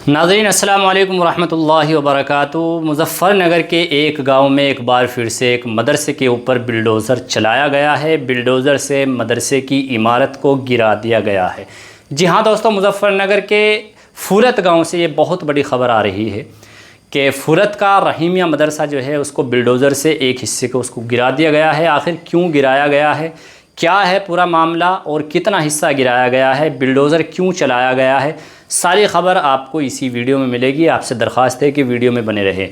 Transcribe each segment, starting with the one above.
ناظرین السلام علیکم ورحمۃ اللہ وبرکاتہ۔ مظفر نگر کے ایک گاؤں میں ایک بار پھر سے ایک مدرسے کے اوپر بلڈوزر چلایا گیا ہے۔ بلڈوزر سے مدرسے کی عمارت کو گرا دیا گیا ہے۔ جی ہاں دوستو، مظفر نگر کے فولت گاؤں سے یہ بہت بڑی خبر آ رہی ہے کہ فولت کا رحیمیہ مدرسہ جو ہے اس کو بلڈوزر سے ایک حصے کو گرا دیا گیا ہے۔ آخر کیوں گرایا گیا ہے، کیا ہے پورا معاملہ اور کتنا حصہ گرایا گیا ہے، بلڈوزر کیوں چلایا گیا ہے، ساری خبر آپ کو اسی ویڈیو میں ملے گی۔ آپ سے درخواست ہے کہ ویڈیو میں بنے رہے۔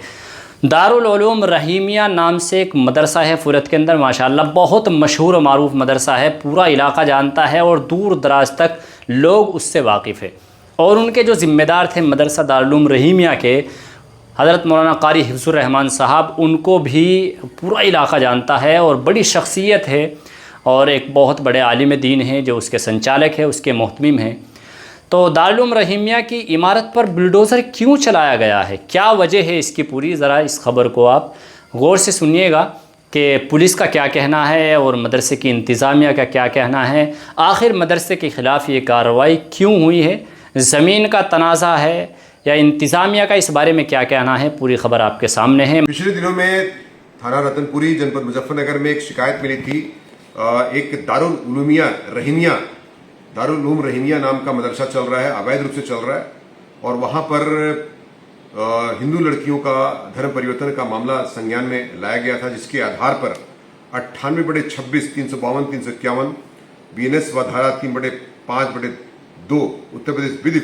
دارالعلوم رحیمیہ نام سے ایک مدرسہ ہے فولت کے اندر، ماشاءاللہ بہت مشہور و معروف مدرسہ ہے، پورا علاقہ جانتا ہے اور دور دراز تک لوگ اس سے واقف ہیں۔ اور ان کے جو ذمہ دار تھے مدرسہ دارالعلوم رحیمیہ کے، حضرت مولانا قاری حفظ الرحمان صاحب، ان کو بھی پورا علاقہ جانتا ہے اور بڑی شخصیت ہے اور ایک بہت بڑے عالم دین ہیں جو اس کے سنچالک ہے، اس کے محتمم ہیں۔ تو دارالعلوم رحیمیہ کی عمارت پر بلڈوزر کیوں چلایا گیا ہے، کیا وجہ ہے اس کی پوری، ذرا اس خبر کو آپ غور سے سنیے گا کہ پولیس کا کیا کہنا ہے اور مدرسے کی انتظامیہ کا کیا کہنا ہے، آخر مدرسے کے خلاف یہ کارروائی کیوں ہوئی ہے، زمین کا تنازع ہے یا انتظامیہ کا، اس بارے میں کیا کہنا ہے، پوری خبر آپ کے سامنے ہے۔ پچھلے دنوں میں تھانہ رتن پوری جنپد مظفر نگر میں ایک شکایت ملی تھی، ایک دارالعلوم رحیمیہ نام کا مدرسہ چل رہا ہے، اویدھ روپ سے چل رہا ہے، اور وہاں پر ہندو لڑکیوں کا دھرم پریورتن کا معاملہ سنجان میں لایا گیا تھا، جس کے آدھار پر 98/26 352 351 BNS و دھارا 3/5/2 اتر پردیش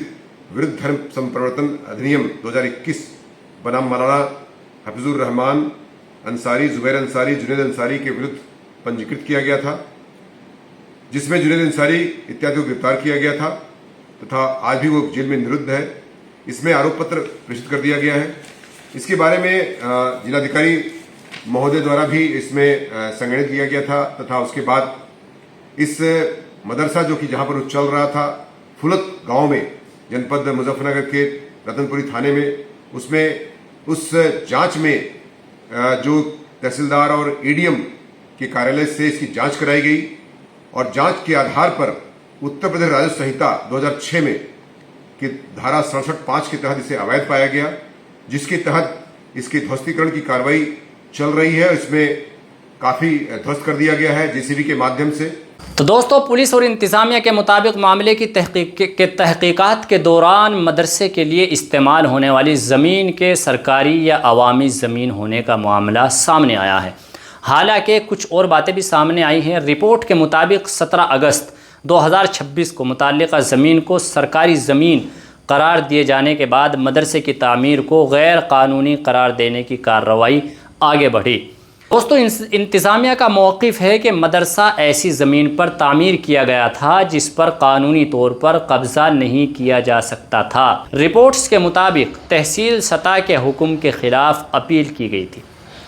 ورد دھرم سمپرورتن ادھینیم 2021 بنام مولانا حفیظ الرحمان انصاری، زبیر انصاری، جنید انصاری کے ورد پنجیکرت کیا گیا تھا، جس میں جنید انصاری اتیادی کو گرفتار کیا گیا تھا تتھا آج بھی وہ جیل میں نرد ہے۔ اس میں آروپ پتر پرستت کر دیا گیا ہے۔ اس کے بارے میں ضلعادھیکاری مہودے دوارا بھی اس میں سنگٹت کیا گیا تھا، تتھا اس کے بعد اس مدرسہ جو کہ جہاں پر وہ چل رہا تھا فولت گاؤں میں جنپد مظفر نگر کے رتن پوری تھانے میں، اس جانچ میں جو تحصیلدار اور EDM کے کاریالے سے اس کی جانچ کرائی گئی اور جانچ کے آدھار پر اتر پردیش راجسو سنہتا 2006 میں کی دھارا 67(5) کے تحت اسے اویدھ پایا گیا، جس کے تحت اس کی دھوستیکرن کی کارروائی چل رہی ہے۔ اس میں کافی دھوست کر دیا گیا ہے JCB کے مادھیم سے۔ تو دوستو، پولیس اور انتظامیہ کے مطابق معاملے کی تحقیقات کے دوران مدرسے کے لیے استعمال ہونے والی زمین کے سرکاری یا عوامی زمین ہونے کا معاملہ سامنے آیا ہے۔ حالانکہ کچھ اور باتیں بھی سامنے آئی ہیں۔ رپورٹ کے مطابق 17 اگست 2026 کو متعلقہ زمین کو سرکاری زمین قرار دیے جانے کے بعد مدرسے کی تعمیر کو غیر قانونی قرار دینے کی کارروائی آگے بڑھی۔ دوستو، انتظامیہ کا موقف ہے کہ مدرسہ ایسی زمین پر تعمیر کیا گیا تھا جس پر قانونی طور پر قبضہ نہیں کیا جا سکتا تھا۔ رپورٹس کے مطابق تحصیل سطح کے حکم کے خلاف اپیل کی گئی تھی،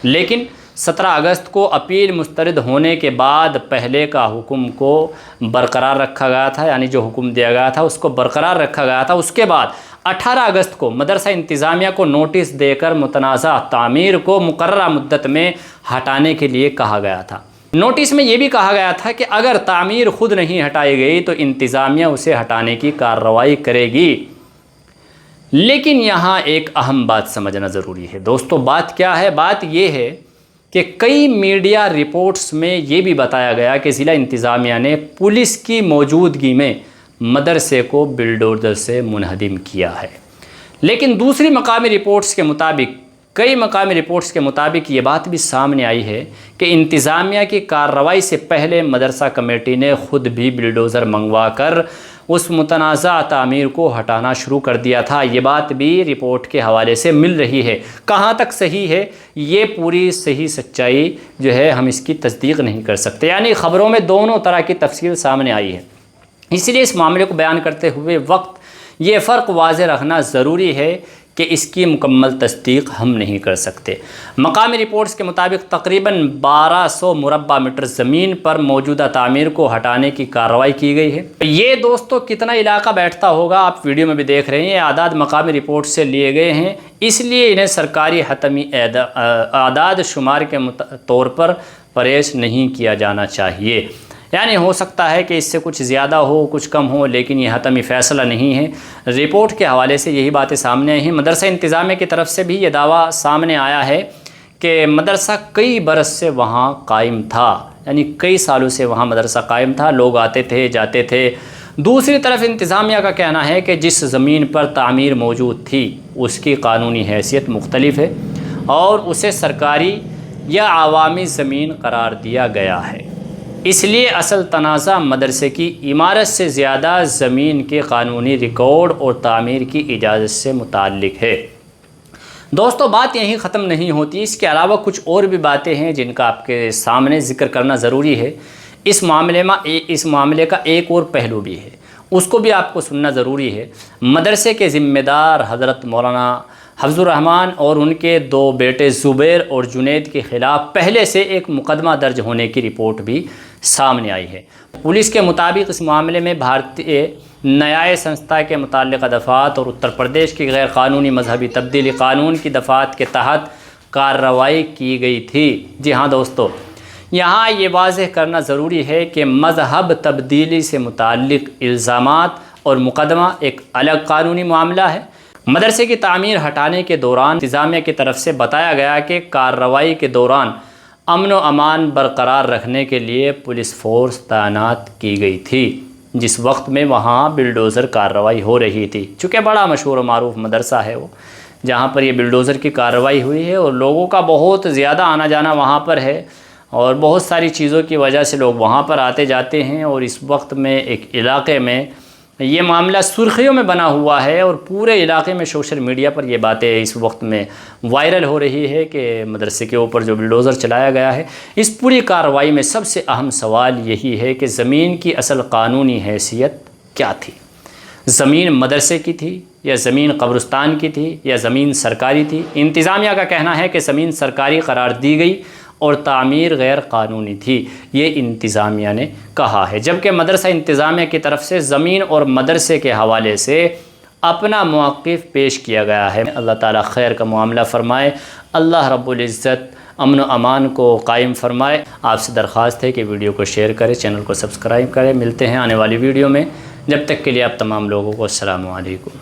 لیکن 17 اگست کو اپیل مسترد ہونے کے بعد پہلے کا حکم کو برقرار رکھا گیا تھا، یعنی جو حکم دیا گیا تھا اس کو برقرار رکھا گیا تھا۔ اس کے بعد 18 اگست کو مدرسہ انتظامیہ کو نوٹس دے کر متنازع تعمیر کو مقررہ مدت میں ہٹانے کے لیے کہا گیا تھا۔ نوٹس میں یہ بھی کہا گیا تھا کہ اگر تعمیر خود نہیں ہٹائی گئی تو انتظامیہ اسے ہٹانے کی کارروائی کرے گی۔ لیکن یہاں ایک اہم بات سمجھنا ضروری ہے دوستو۔ بات کیا ہے؟ بات یہ ہے کہ کئی میڈیا رپورٹس میں یہ بھی بتایا گیا کہ ضلع انتظامیہ نے پولیس کی موجودگی میں مدرسے کو بلڈوزر سے منہدم کیا ہے، لیکن دوسری مقامی رپورٹس کے مطابق، کئی مقامی رپورٹس کے مطابق یہ بات بھی سامنے آئی ہے کہ انتظامیہ کی کارروائی سے پہلے مدرسہ کمیٹی نے خود بھی بلڈوزر منگوا کر اس متنازع تعمیر کو ہٹانا شروع کر دیا تھا۔ یہ بات بھی رپورٹ کے حوالے سے مل رہی ہے۔ کہاں تک صحیح ہے، یہ پوری صحیح سچائی جو ہے ہم اس کی تصدیق نہیں کر سکتے، یعنی خبروں میں دونوں طرح کی تفصیل سامنے آئی ہے۔ اس لیے اس معاملے کو بیان کرتے ہوئے وقت یہ فرق واضح رکھنا ضروری ہے کہ اس کی مکمل تصدیق ہم نہیں کر سکتے۔ مقامی رپورٹس کے مطابق تقریباً 1200 مربع میٹر زمین پر موجودہ تعمیر کو ہٹانے کی کارروائی کی گئی ہے۔ یہ دوستو کتنا علاقہ بیٹھتا ہوگا آپ ویڈیو میں بھی دیکھ رہے ہیں، یہ اعداد مقامی رپورٹ سے لیے گئے ہیں، اس لیے انہیں سرکاری حتمی اعداد شمار کے طور پر پریش نہیں کیا جانا چاہیے۔ یعنی ہو سکتا ہے کہ اس سے کچھ زیادہ ہو کچھ کم ہو، لیکن یہ حتمی فیصلہ نہیں ہے۔ رپورٹ کے حوالے سے یہی باتیں سامنے آئی ہیں۔ مدرسہ انتظامیہ کی طرف سے بھی یہ دعویٰ سامنے آیا ہے کہ مدرسہ کئی برس سے وہاں قائم تھا، یعنی کئی سالوں سے وہاں مدرسہ قائم تھا، لوگ آتے تھے جاتے تھے۔ دوسری طرف انتظامیہ کا کہنا ہے کہ جس زمین پر تعمیر موجود تھی اس کی قانونی حیثیت مختلف ہے اور اسے سرکاری یا عوامی زمین قرار دیا گیا ہے، اس لیے اصل تنازع مدرسے کی عمارت سے زیادہ زمین کے قانونی ریکارڈ اور تعمیر کی اجازت سے متعلق ہے۔ دوستو، بات یہیں ختم نہیں ہوتی، اس کے علاوہ کچھ اور بھی باتیں ہیں جن کا آپ کے سامنے ذکر کرنا ضروری ہے۔ اس معاملے کا ایک اور پہلو بھی ہے، اس کو بھی آپ کو سننا ضروری ہے۔ مدرسے کے ذمہ دار حضرت مولانا حفظ الرحمان اور ان کے 2 بیٹے زبیر اور جنید کے خلاف پہلے سے ایک مقدمہ درج ہونے کی رپورٹ بھی سامنے آئی ہے۔ پولیس کے مطابق اس معاملے میں بھارتی نیائے سنستھا کے متعلقہ دفعات اور اتر پردیش کی غیر قانونی مذہبی تبدیلی قانون کی دفعات کے تحت کارروائی کی گئی تھی۔ جی ہاں دوستو، یہاں یہ واضح کرنا ضروری ہے کہ مذہب تبدیلی سے متعلق الزامات اور مقدمہ ایک الگ قانونی معاملہ ہے۔ مدرسے کی تعمیر ہٹانے کے دوران انتظامیہ کی طرف سے بتایا گیا کہ کارروائی کے دوران امن و امان برقرار رکھنے کے لیے پولیس فورس تعینات کی گئی تھی، جس وقت میں وہاں بلڈوزر کارروائی ہو رہی تھی۔ چونکہ بڑا مشہور و معروف مدرسہ ہے وہ، جہاں پر یہ بلڈوزر کی کارروائی ہوئی ہے اور لوگوں کا بہت زیادہ آنا جانا وہاں پر ہے اور بہت ساری چیزوں کی وجہ سے لوگ وہاں پر آتے جاتے ہیں، اور اس وقت میں ایک علاقے میں یہ معاملہ سرخیوں میں بنا ہوا ہے اور پورے علاقے میں سوشل میڈیا پر یہ باتیں اس وقت میں وائرل ہو رہی ہے کہ مدرسے کے اوپر جو بلڈوزر چلایا گیا ہے۔ اس پوری کارروائی میں سب سے اہم سوال یہی ہے کہ زمین کی اصل قانونی حیثیت کیا تھی؟ زمین مدرسے کی تھی یا زمین قبرستان کی تھی یا زمین سرکاری تھی؟ انتظامیہ کا کہنا ہے کہ زمین سرکاری قرار دی گئی اور تعمیر غیر قانونی تھی، یہ انتظامیہ نے کہا ہے، جبکہ مدرسہ انتظامیہ کی طرف سے زمین اور مدرسے کے حوالے سے اپنا موقف پیش کیا گیا ہے۔ اللہ تعالیٰ خیر کا معاملہ فرمائے، اللہ رب العزت امن و امان کو قائم فرمائے۔ آپ سے درخواست ہے کہ ویڈیو کو شیئر کریں، چینل کو سبسکرائب کریں۔ ملتے ہیں آنے والی ویڈیو میں، جب تک کے لیے آپ تمام لوگوں کو السلام علیکم۔